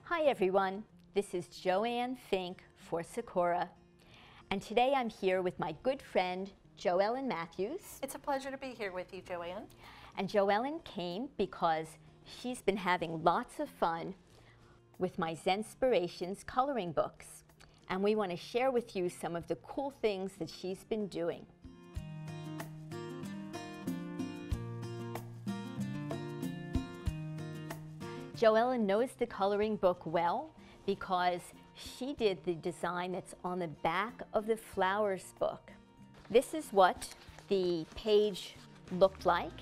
Hi everyone, this is Joanne Fink for Sakura, and today I'm here with my good friend Joanne Mathews. It's a pleasure to be here with you, Joanne. And Joanne came because she's been having lots of fun with my Zenspirations coloring books, and we want to share with you some of the cool things that she's been doing. Joanne knows the coloring book well because she did the design that's on the back of the flowers book. This is what the page looked like,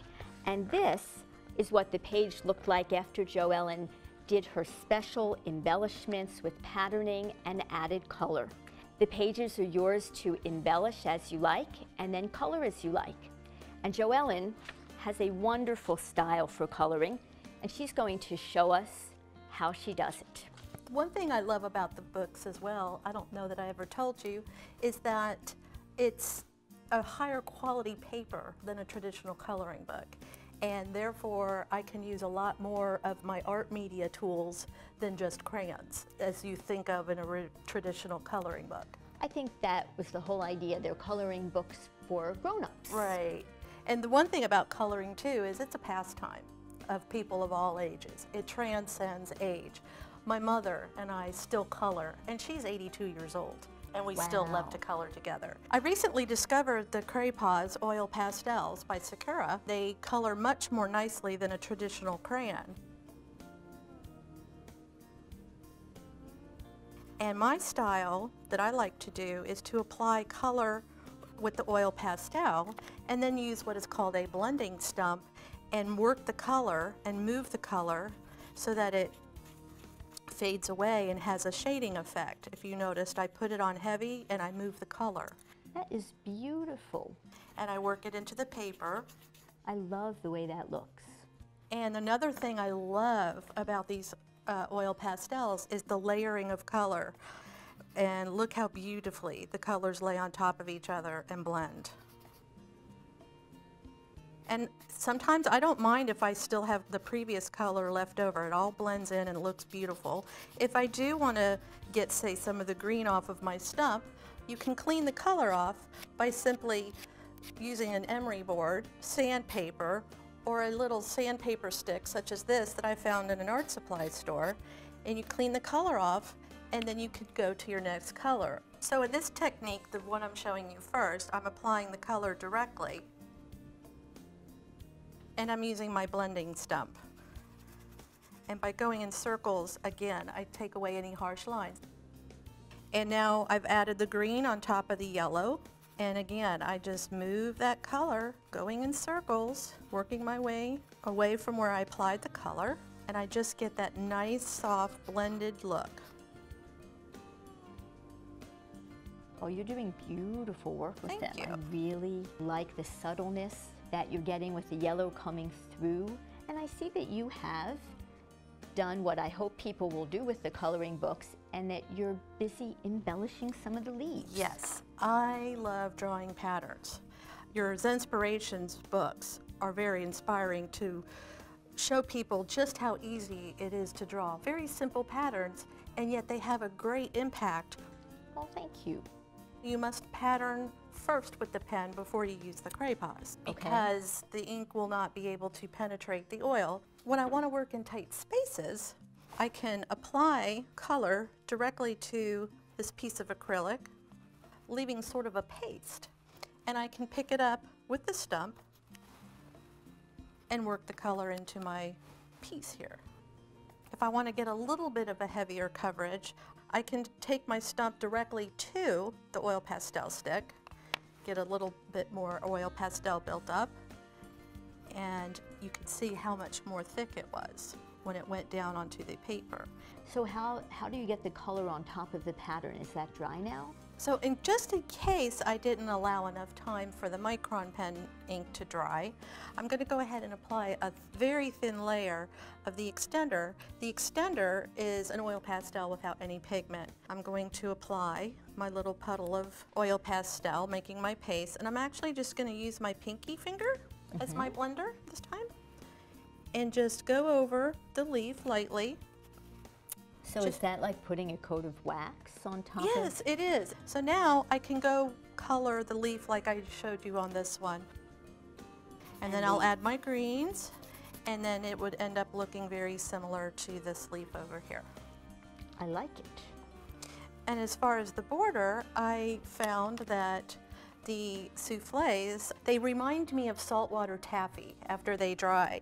and this is what the page looked like after Joanne did her special embellishments with patterning and added color. The pages are yours to embellish as you like and then color as you like. And Joanne has a wonderful style for coloring, and she's going to show us how she does it. One thing I love about the books as well, I don't know that I ever told you, is that it's a higher quality paper than a traditional coloring book. And therefore, I can use a lot more of my art media tools than just crayons, as you think of in a traditional coloring book. I think that was the whole idea. They're coloring books for grown-ups. Right. And the one thing about coloring too is it's a pastime of people of all ages. It transcends age. My mother and I still color, and she's 82 years old, and we still love to color together. I recently discovered the Cray-Pas oil pastels by Sakura. They color much more nicely than a traditional crayon. And my style that I like to do is to apply color with the oil pastel and then use what is called a blending stump and work the color and move the color so that it fades away and has a shading effect. If you noticed, I put it on heavy and I move the color. That is beautiful. And I work it into the paper. I love the way that looks. And another thing I love about these oil pastels is the layering of color. And look how beautifully the colors lay on top of each other and blend. And sometimes I don't mind if I still have the previous color left over. It all blends in and looks beautiful. If I do want to get, say, some of the green off of my stump, you can clean the color off by simply using an emery board, sandpaper, or a little sandpaper stick such as this that I found in an art supply store, and you clean the color off, and then you could go to your next color. So in this technique, the one I'm showing you first, I'm applying the color directly, and I'm using my blending stump. And by going in circles, again, I take away any harsh lines. And now I've added the green on top of the yellow. And again, I just move that color, going in circles, working my way away from where I applied the color. And I just get that nice, soft, blended look. Oh, you're doing beautiful work with them. Thank you. I really like the subtleness that you're getting with the yellow coming through. And I see that you have done what I hope people will do with the coloring books, and that you're busy embellishing some of the leaves. Yes, I love drawing patterns. Your Zenspirations books are very inspiring to show people just how easy it is to draw. Very simple patterns, and yet they have a great impact. Well, thank you. You must pattern first with the pen before you use the Cray-Pas, because the ink will not be able to penetrate the oil. When I want to work in tight spaces, I can apply color directly to this piece of acrylic, leaving sort of a paste. And I can pick it up with the stump and work the color into my piece here. If I want to get a little bit of a heavier coverage, I can take my stump directly to the oil pastel stick, get a little bit more oil pastel built up, and you can see how much more thick it was when it went down onto the paper. So how do you get the color on top of the pattern? Is that dry now? So just in case I didn't allow enough time for the Micron pen ink to dry, I'm going to go ahead and apply a very thin layer of the extender. The extender is an oil pastel without any pigment. I'm going to apply my little puddle of oil pastel, making my paste, and I'm actually just going to use my pinky finger as my blender this time, and just go over the leaf lightly So is that like putting a coat of wax on top? Yes, it is. So now I can go color the leaf like I showed you on this one. And then I'll add my greens, and then it would end up looking very similar to this leaf over here. I like it. And as far as the border, I found that the souffles, they remind me of saltwater taffy after they dry.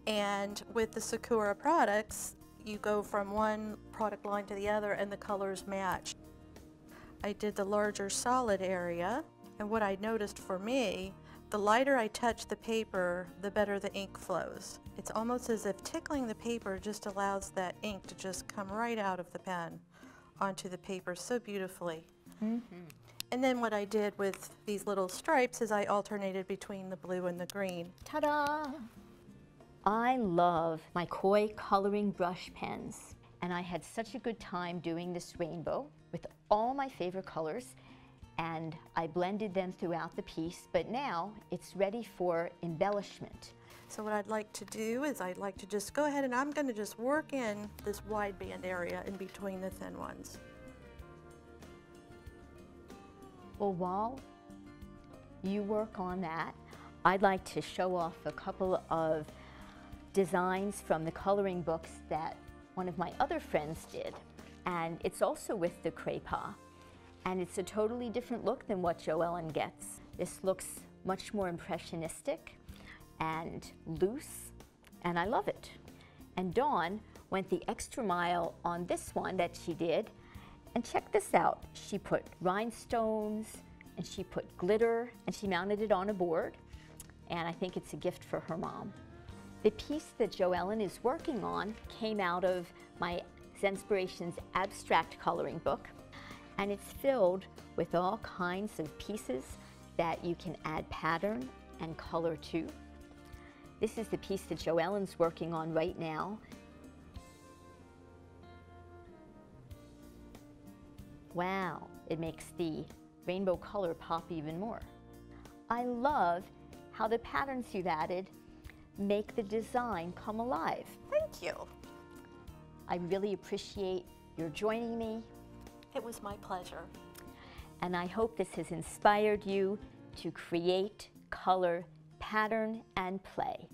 And with the Sakura products, you go from one product line to the other and the colors match. I did the larger solid area, and what I noticed for me, the lighter I touch the paper, the better the ink flows. It's almost as if tickling the paper just allows that ink to just come right out of the pen onto the paper so beautifully. Mm-hmm. And then what I did with these little stripes is I alternated between the blue and the green. Ta-da! I love my koi coloring brush pens, and I had such a good time doing this rainbow with all my favorite colors, and I blended them throughout the piece, but now it's ready for embellishment. So what I'd like to do is I'd like to just go ahead and I'm going to just work in this wide band area in between the thin ones. Well, while you work on that, I'd like to show off a couple of designs from the coloring books that one of my other friends did. And it's also with the Cray-Pas. And it's a totally different look than what Joanne gets. This looks much more impressionistic and loose, and I love it. And Dawn went the extra mile on this one that she did, and check this out. She put rhinestones, and she put glitter, and she mounted it on a board, and I think it's a gift for her mom. The piece that Joanne is working on came out of my Zenspirations abstract coloring book, and it's filled with all kinds of pieces that you can add pattern and color to. This is the piece that Joanne's working on right now. Wow, it makes the rainbow color pop even more. I love how the patterns you've added make the design come alive. Thank you. I really appreciate your joining me. It was my pleasure. And I hope this has inspired you to create, color, pattern, and play.